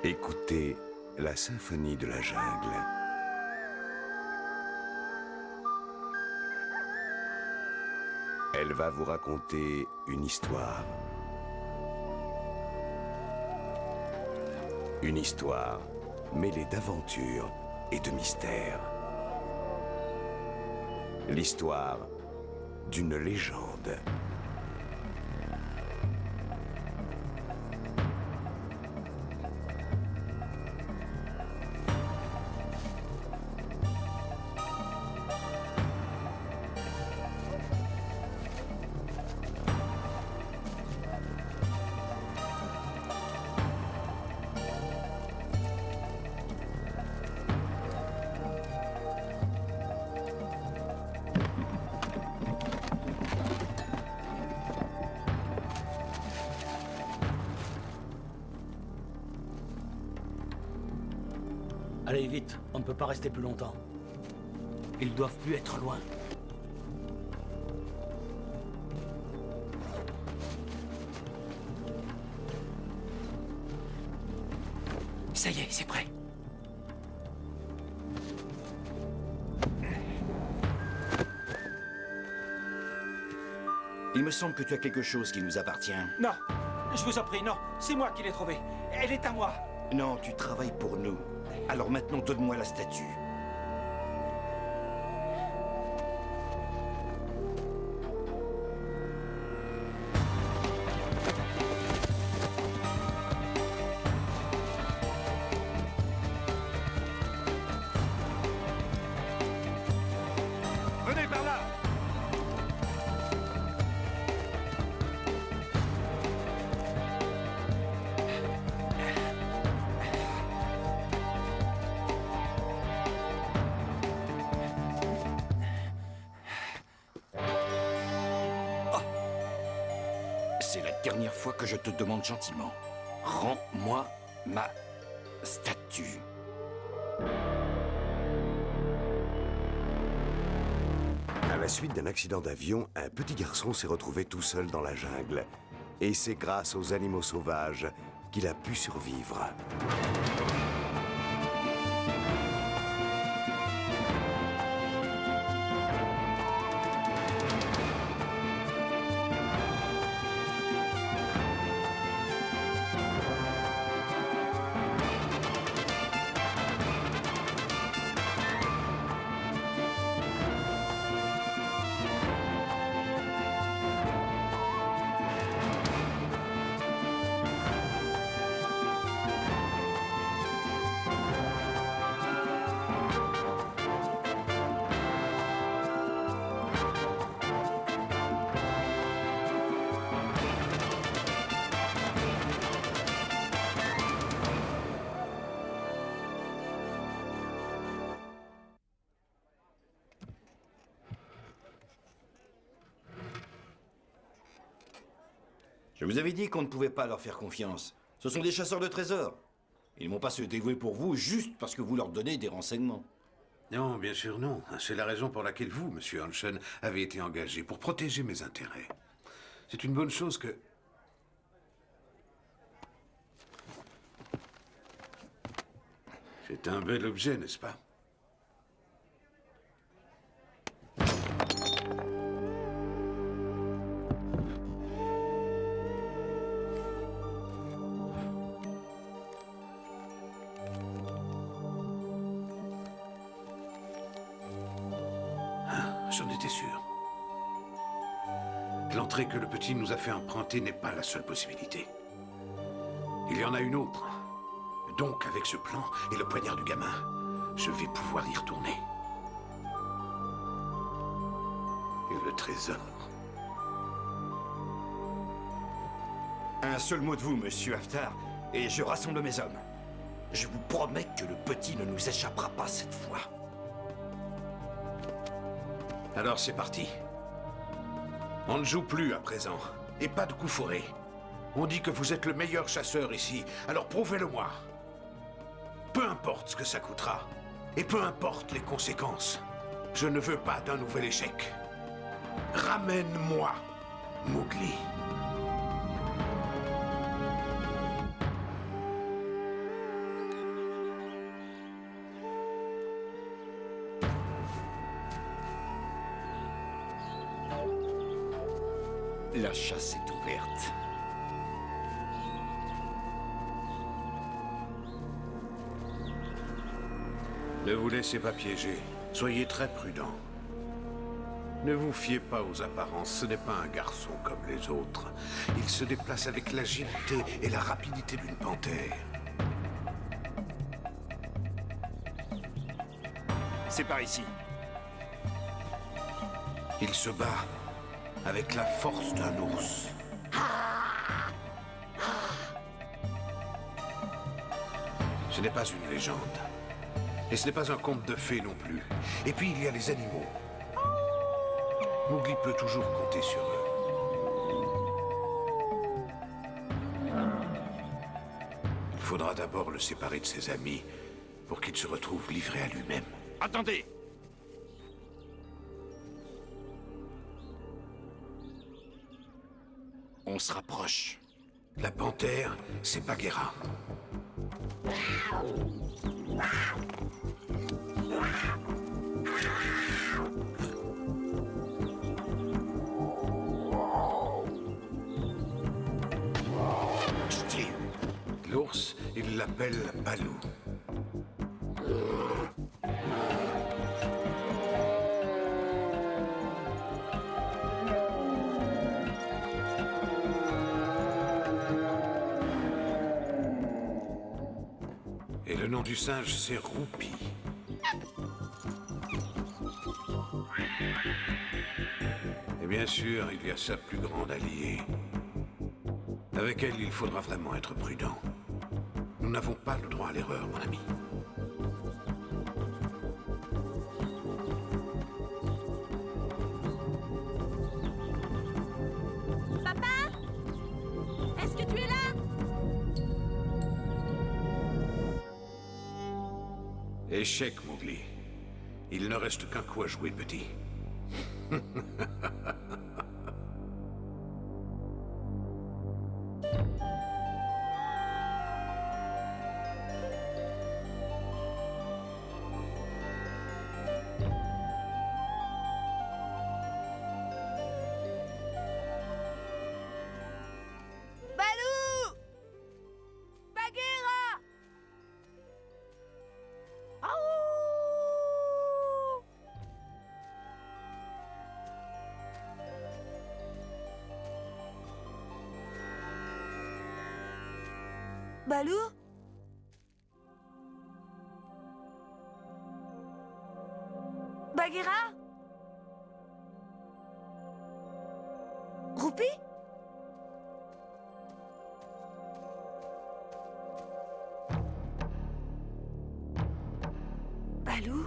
Écoutez la symphonie de la jungle. Elle va vous raconter une histoire. Une histoire mêlée d'aventure et de mystère. L'histoire d'une légende. Allez, vite, on ne peut pas rester plus longtemps. Ils doivent plus être loin. Ça y est, c'est prêt. Il me semble que tu as quelque chose qui nous appartient. Non, je vous en prie, non, c'est moi qui l'ai trouvée. Elle est à moi. Non, tu travailles pour nous. Alors maintenant, donne-moi la statue. Venez par là. C'est la dernière fois que je te demande gentiment. Rends-moi ma statue. À la suite d'un accident d'avion, un petit garçon s'est retrouvé tout seul dans la jungle. Et c'est grâce aux animaux sauvages qu'il a pu survivre. Je vous avais dit qu'on ne pouvait pas leur faire confiance. Ce sont des chasseurs de trésors. Ils ne vont pas se dévouer pour vous juste parce que vous leur donnez des renseignements. Non, bien sûr non. C'est la raison pour laquelle vous, monsieur Hanschen, avez été engagé, pour protéger mes intérêts. C'est une bonne chose que... C'est un bel objet, n'est-ce pas? J'en étais sûr. L'entrée que le petit nous a fait emprunter n'est pas la seule possibilité. Il y en a une autre. Donc, avec ce plan et le poignard du gamin, je vais pouvoir y retourner. Et le trésor. Un seul mot de vous, monsieur Haftar, et je rassemble mes hommes. Je vous promets que le petit ne nous échappera pas cette fois. Alors c'est parti. On ne joue plus à présent. Et pas de coups fourrés. On dit que vous êtes le meilleur chasseur ici, alors prouvez-le-moi. Peu importe ce que ça coûtera. Et peu importe les conséquences. Je ne veux pas d'un nouvel échec. Ramène-moi Mowgli. La chasse est ouverte. Ne vous laissez pas piéger. Soyez très prudent. Ne vous fiez pas aux apparences, ce n'est pas un garçon comme les autres. Il se déplace avec l'agilité et la rapidité d'une panthère. C'est par ici. Il se bat avec la force d'un ours. Ce n'est pas une légende. Et ce n'est pas un conte de fées non plus. Et puis il y a les animaux. Mowgli peut toujours compter sur eux. Il faudra d'abord le séparer de ses amis pour qu'il se retrouve livré à lui-même. Attendez! On se rapproche. La panthère, c'est Bagheera. Je t'ai eu. L'ours, il l'appelle Balou. Et le nom du singe, c'est Roupi. Et bien sûr, il y a sa plus grande alliée. Avec elle, il faudra vraiment être prudent. Nous n'avons pas le droit à l'erreur, mon ami. Papa? Est-ce que tu es là? Échec, Mowgli. Il ne reste qu'un coup à jouer, petit. Balou! Bagheera! Aouh! Balou? Bagheera? Roupi? Balou?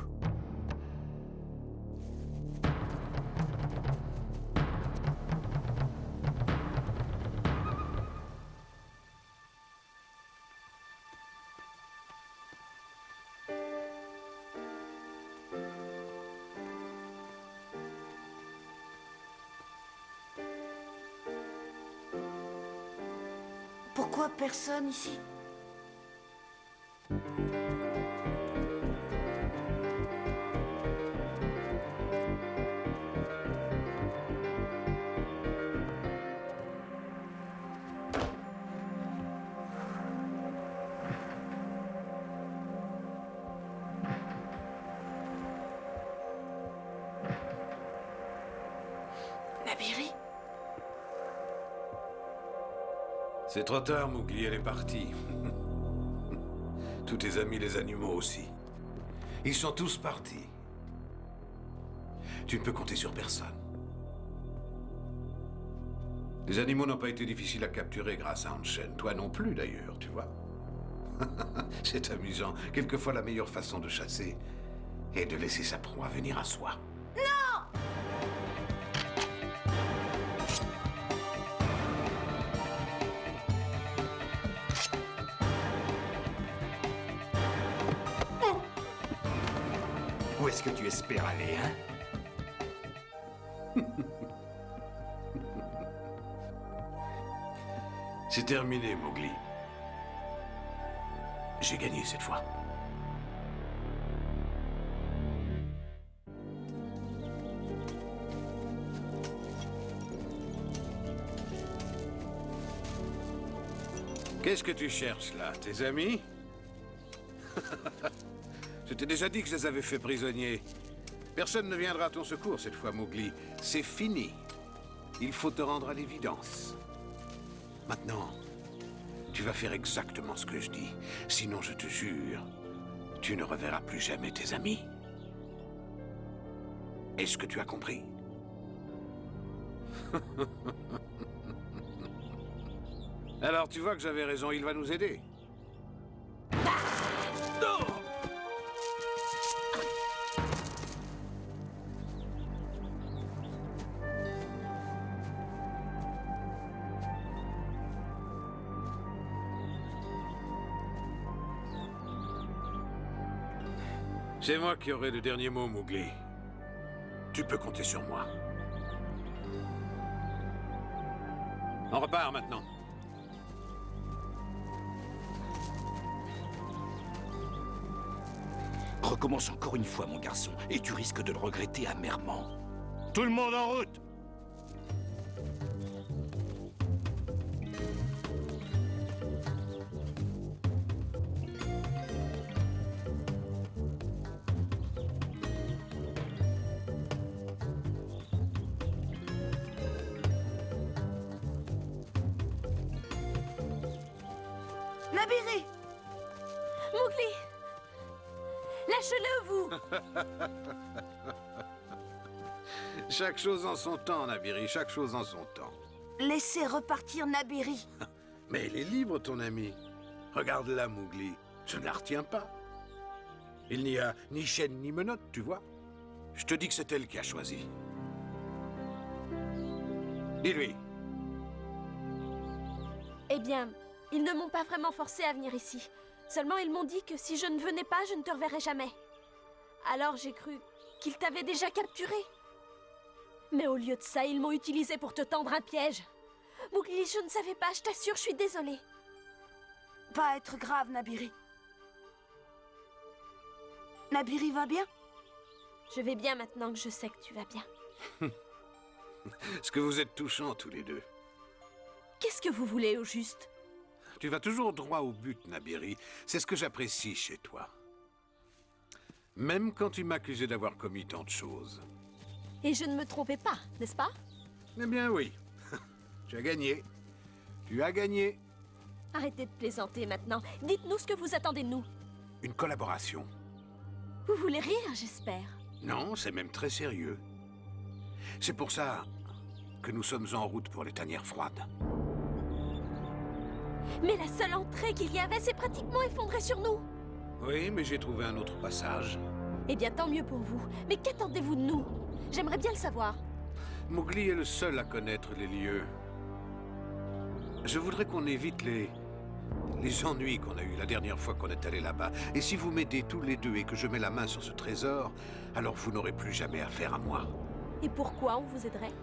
Pourquoi personne ici? Nabiri? C'est trop tard, Mowgli, elle est partie. Tous tes amis, les animaux aussi. Ils sont tous partis. Tu ne peux compter sur personne. Les animaux n'ont pas été difficiles à capturer grâce à Anshen. Toi non plus, d'ailleurs, tu vois. C'est amusant. Quelquefois, la meilleure façon de chasser est de laisser sa proie venir à soi. Où est-ce que tu espères aller, hein? C'est terminé, Mowgli. J'ai gagné cette fois. Qu'est-ce que tu cherches là? Tes amis? Je t'ai déjà dit que je les avais fait prisonniers. Personne ne viendra à ton secours cette fois, Mowgli. C'est fini. Il faut te rendre à l'évidence. Maintenant, tu vas faire exactement ce que je dis. Sinon, je te jure, tu ne reverras plus jamais tes amis. Est-ce que tu as compris? Alors, tu vois que j'avais raison, il va nous aider. C'est moi qui aurai le dernier mot, Mowgli. Tu peux compter sur moi. On repart maintenant. Recommence encore une fois, mon garçon, et tu risques de le regretter amèrement. Tout le monde en route! Nabiri! Mowgli! Lâchez-le, vous! Chaque chose en son temps, Nabiri, chaque chose en son temps. Laissez repartir Nabiri. Mais elle est libre, ton ami. Regarde-la, Mowgli. Je ne la retiens pas. Il n'y a ni chaîne ni menotte, tu vois. Je te dis que c'est elle qui a choisi. Dis-lui. Eh bien, ils ne m'ont pas vraiment forcé à venir ici. Seulement, ils m'ont dit que si je ne venais pas, je ne te reverrais jamais. Alors j'ai cru qu'ils t'avaient déjà capturé. Mais au lieu de ça, ils m'ont utilisé pour te tendre un piège. Mowgli, je ne savais pas, je t'assure, je suis désolée. Pas être grave, Nabiri. Nabiri va bien? Je vais bien maintenant que je sais que tu vas bien. Est-ce que vous êtes touchants tous les deux? Qu'est-ce que vous voulez au juste? Tu vas toujours droit au but, Nabiri. C'est ce que j'apprécie chez toi. Même quand tu m'accusais d'avoir commis tant de choses. Et je ne me trompais pas, n'est-ce pas? Eh bien oui. Tu as gagné. Tu as gagné. Arrêtez de plaisanter maintenant. Dites-nous ce que vous attendez de nous. Une collaboration. Vous voulez rire, j'espère. Non, c'est même très sérieux. C'est pour ça que nous sommes en route pour les tanières froides. Mais la seule entrée qu'il y avait s'est pratiquement effondrée sur nous. Oui, mais j'ai trouvé un autre passage. Eh bien, tant mieux pour vous. Mais qu'attendez-vous de nous? J'aimerais bien le savoir. Mowgli est le seul à connaître les lieux. Je voudrais qu'on évite les ennuis qu'on a eus la dernière fois qu'on est allé là-bas. Et si vous m'aidez tous les deux et que je mets la main sur ce trésor, alors vous n'aurez plus jamais affaire à moi. Et pourquoi on vous aiderait?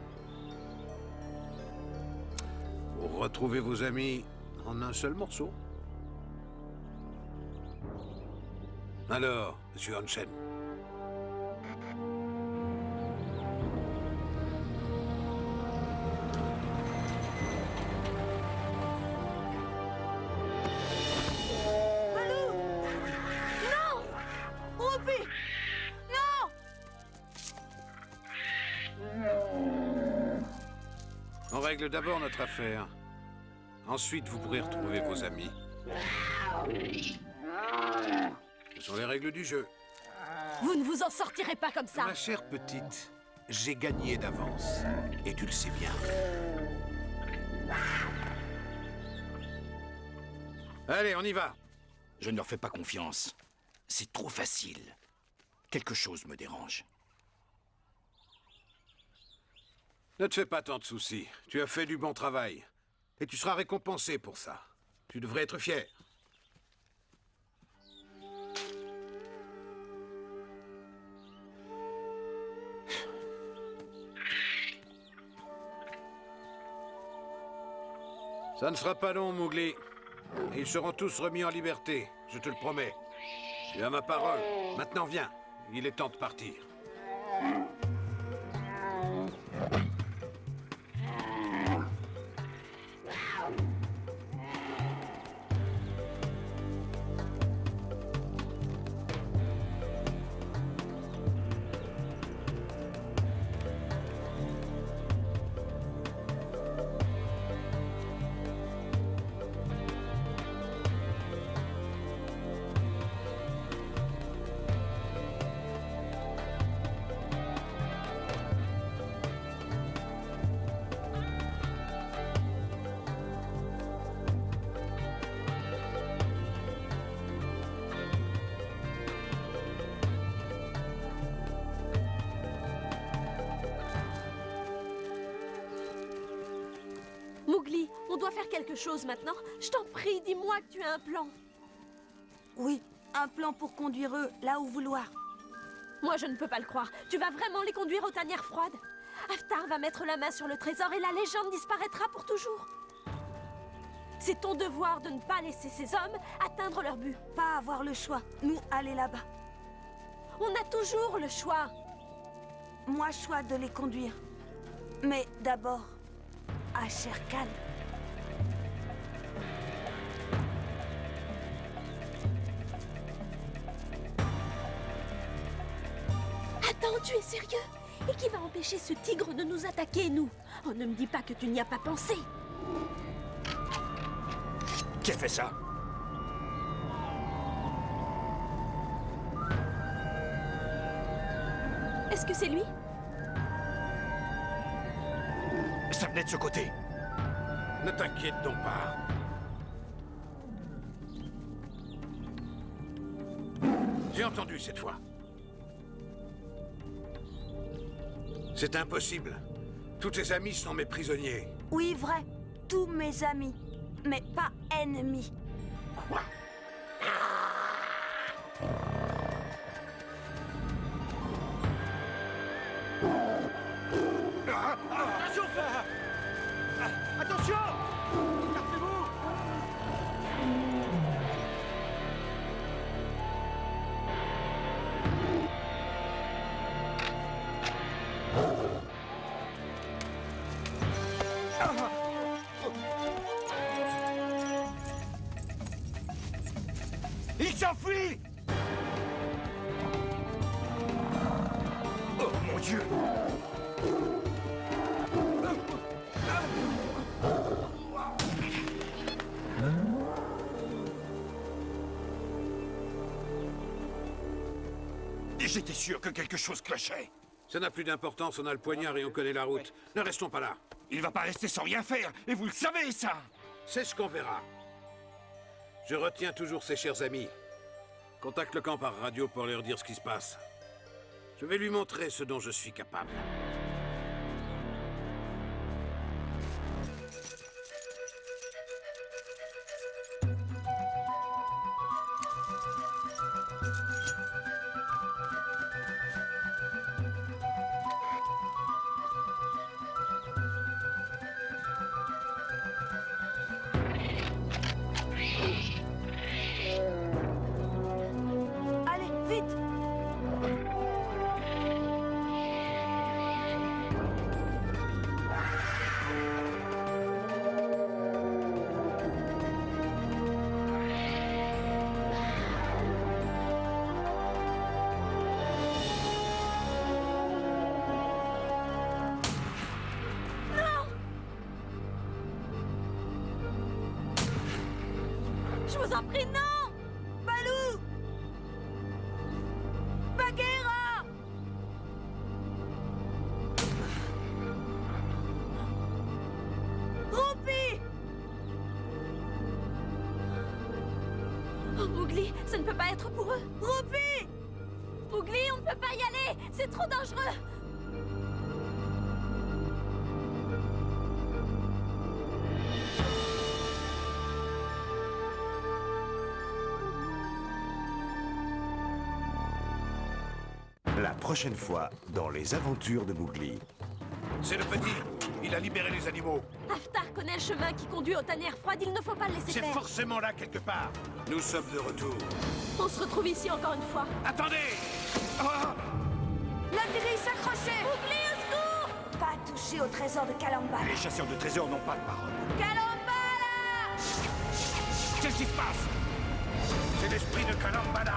Pour retrouver vos amis en un seul morceau. Alors, Monsieur Hanchen. Balou! Non! Whoopi! Non! On règle d'abord notre affaire. Ensuite, vous pourrez retrouver vos amis. Ce sont les règles du jeu. Vous ne vous en sortirez pas comme ça. Ma chère petite, j'ai gagné d'avance. Et tu le sais bien. Allez, on y va. Je ne leur fais pas confiance. C'est trop facile. Quelque chose me dérange. Ne te fais pas tant de soucis. Tu as fait du bon travail. Et tu seras récompensé pour ça. Tu devrais être fier. Ça ne sera pas long, Mowgli. Et ils seront tous remis en liberté, je te le promets. Tu as ma parole. Maintenant, viens. Il est temps de partir. Mowgli, on doit faire quelque chose maintenant. Je t'en prie, dis-moi que tu as un plan. Oui, un plan pour conduire eux là où vouloir. Moi, je ne peux pas le croire. Tu vas vraiment les conduire aux tanières froides? Haftar va mettre la main sur le trésor et la légende disparaîtra pour toujours. C'est ton devoir de ne pas laisser ces hommes atteindre leur but. Pas avoir le choix, nous aller là-bas. On a toujours le choix. Moi, choix de les conduire. Mais d'abord, à Shere Khan. Attends, tu es sérieux? Et qui va empêcher ce tigre de nous attaquer, nous? Oh, ne me dis pas que tu n'y as pas pensé. Qui a fait ça? Est-ce que c'est lui? Ça venait de ce côté. Ne t'inquiète donc pas. J'ai entendu cette fois. C'est impossible. Tous tes amis sont mes prisonniers. Oui, vrai. Tous mes amis. Mais pas ennemis. Quoi? Attention, frère! Attention! Écartez-vous! Il s'enfuit! Oh mon Dieu! J'étais sûr que quelque chose clochait. Ça n'a plus d'importance, on a le poignard et on connaît la route. Ne restons pas là. Il va pas rester sans rien faire, et vous le savez, ça! C'est ce qu'on verra. Je retiens toujours ses chers amis. Contacte le camp par radio pour leur dire ce qui se passe. Je vais lui montrer ce dont je suis capable. Allez, vite! Je vous en prie, non! Balou! Bagheera! Roupi! Oh, Mowgli, ça ne peut pas être pour eux. Roupi! Mowgli, on ne peut pas y aller. C'est trop dangereux. La prochaine fois, dans les aventures de Mowgli. C'est le petit. Il a libéré les animaux. Haftar connaît le chemin qui conduit aux tanières froides. Il ne faut pas le laisser C'est faire. forcément là quelque part. Nous sommes de retour. On se retrouve ici encore une fois. Attendez! La grille s'accrochait! Mowgli, au secours! Pas toucher au trésor de Kalambala! Les chasseurs de trésors n'ont pas de parole. Kalambala! Qu'est-ce qui se passe? C'est l'esprit de Kalambala.